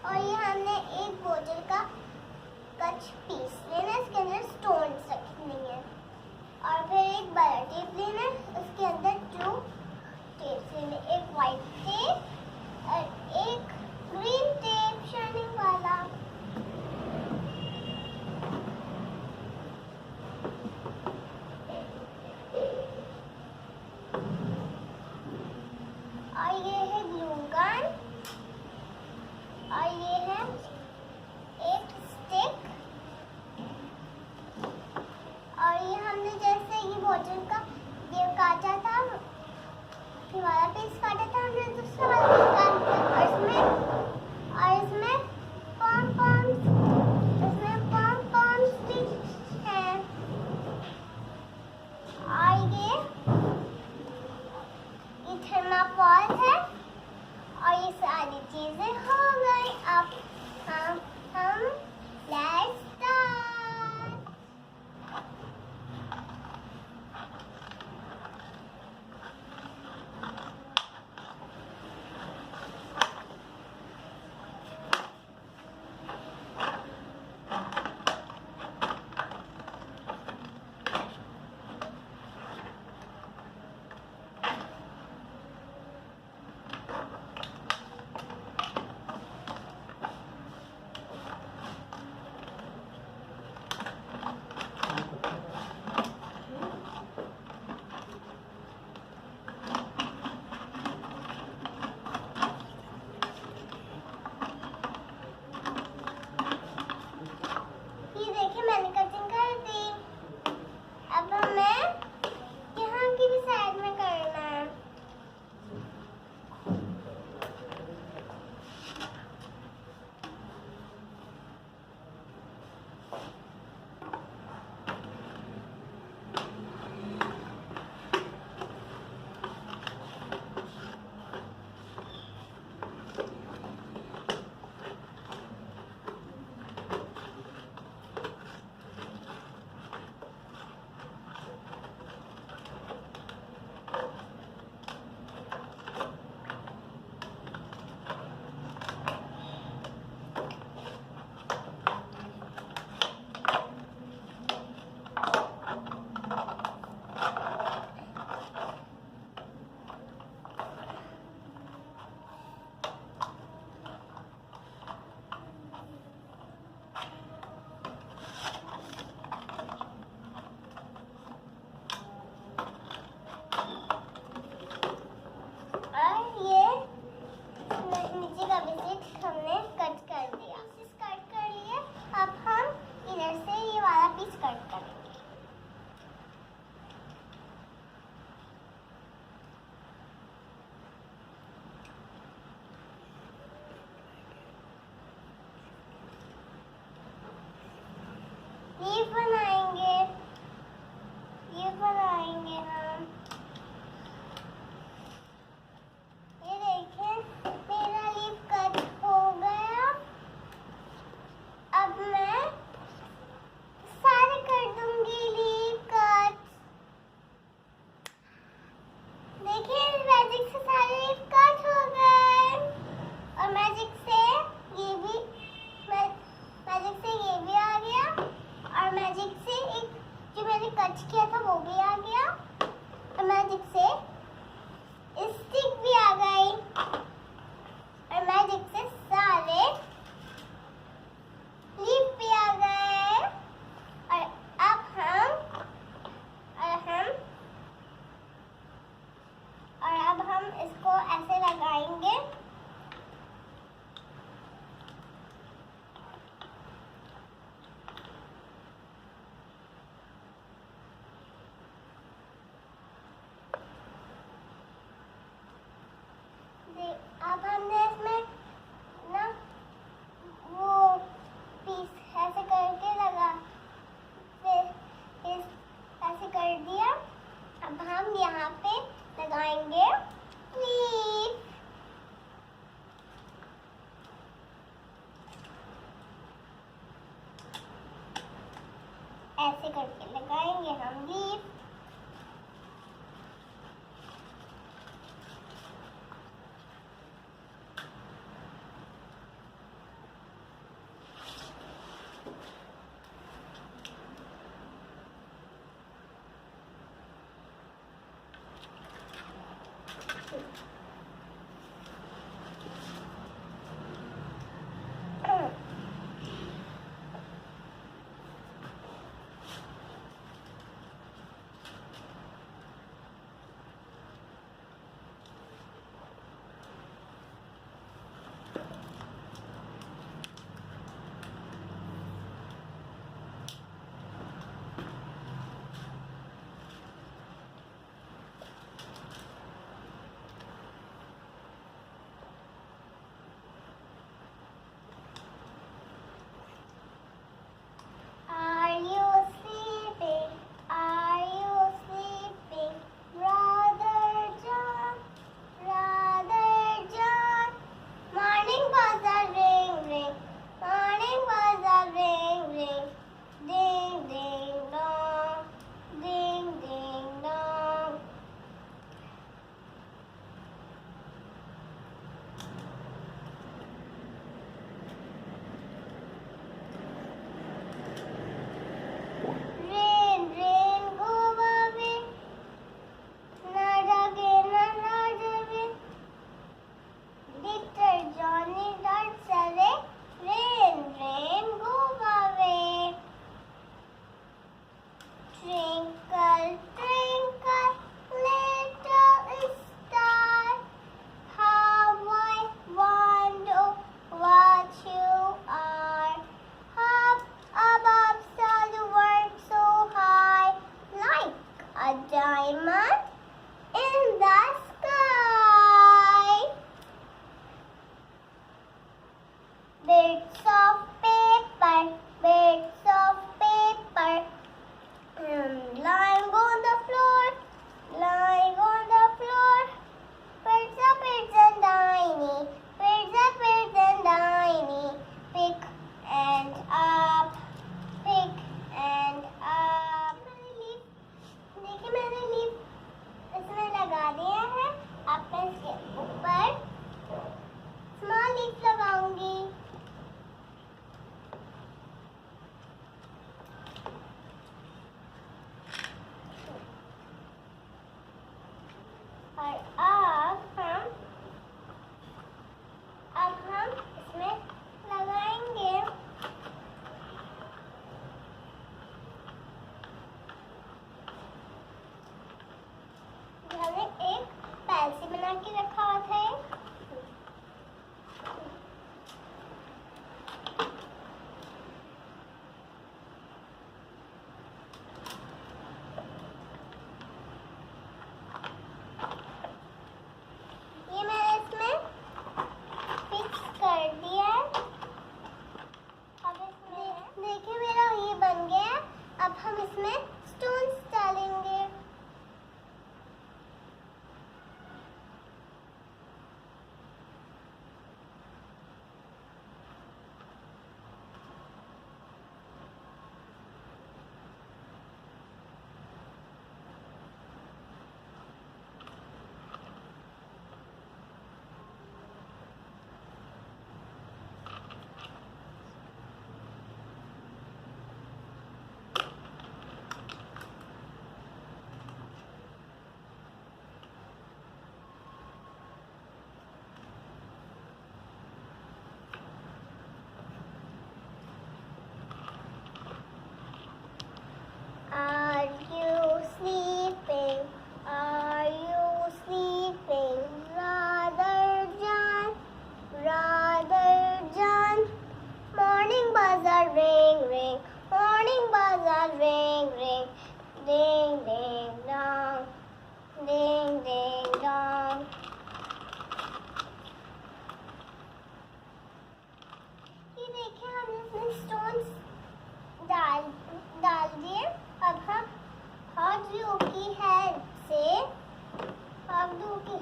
और ये हमने एक बोतल का कच पीस लेना है, इसके अंदर स्टोन्स रखनी है। और फिर एक बड़ा टेप लेना है, उसके अंदर 2 टेप्स लेने, एक वाइट टेप और एक ग्रीन टेप शाइनिंग वाला। और ये है ग्लू गन और ये है एक स्टिक। और ये हमने जैसे ये बोतल का ये काटा था, ये वाला पीस काटा था, हमने दूसरा वाला पीस काटा और इसमें पॉम भी है। और ये थर्माकोल है और ये सारी चीजें हो गई। अब हम लेट्स स्टार्ट। हमने कट कर दिया, कट कर लिए। अब हम इधर से ये वाला पीस कट करेंगे। ये बनाएंगे हम। ये देखें मेरा लीफ कट हो गया। अब मैं सारे कर दूंगी लीफ कट। देखिए मैजिक से सारे लीफ कट हो गए और मैजिक से ये भी आ गया और मैजिक से एक जो मैंने कट किया था वो भी आ गया और मैजिक से स्टिक भी आ गई और मैजिक से सारे लीफ भी आ गए। और अब हम इसको ऐसे लगाएंगे। अब हमने इसमें ना वो पीस ऐसे करके लगा, फिर ऐसे कर दिया। अब हम यहाँ पे लगाएंगे लीफ। ऐसे करके लगाएंगे हम लीफ।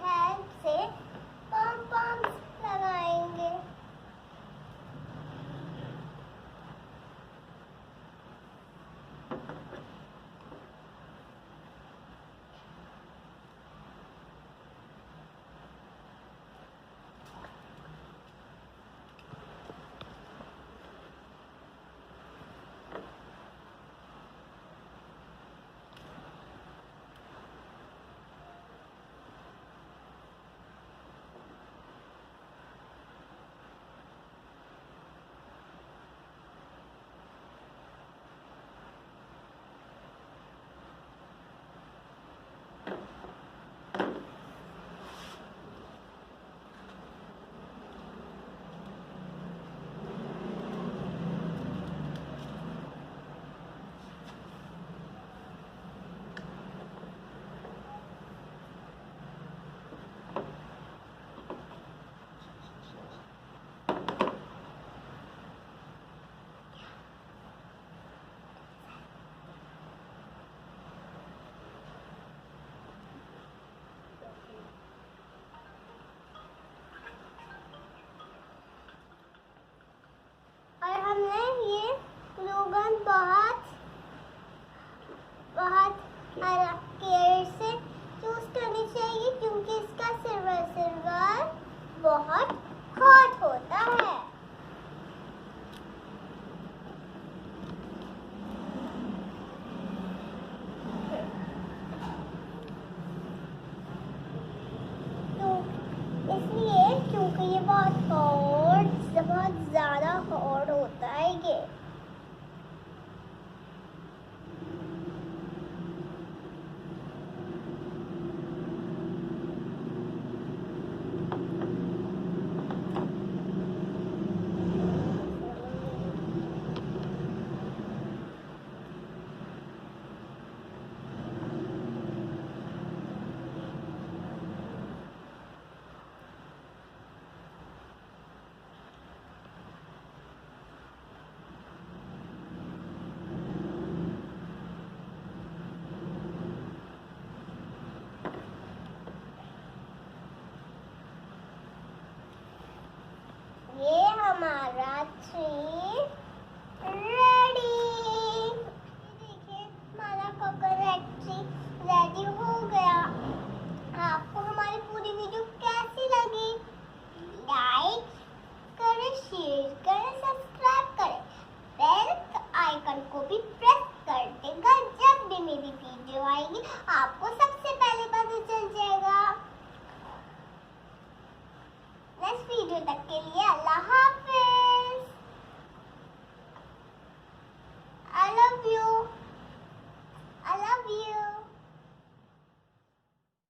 हेल्प से पॉम पॉम्स लगाएंगे। और हमने ये स्लोगन बहुत केयर से चूज करनी चाहिए, क्योंकि इसका सिल्वर बहुत हॉट होता है। तो इसलिए क्योंकि ये बहुत ज़्यादा हॉट होता है ये। ये हमारा ट्री रेडी। देखिए हमारा कोकोनट ट्री रेडी हो गया। आपको हमारी पूरी वीडियो कैसी लगी? लाइक करें, शेयर करें, सब्सक्राइब करें, बेल आइकन को भी प्रेस कर देगा। जब भी मेरी वीडियो आएगी आप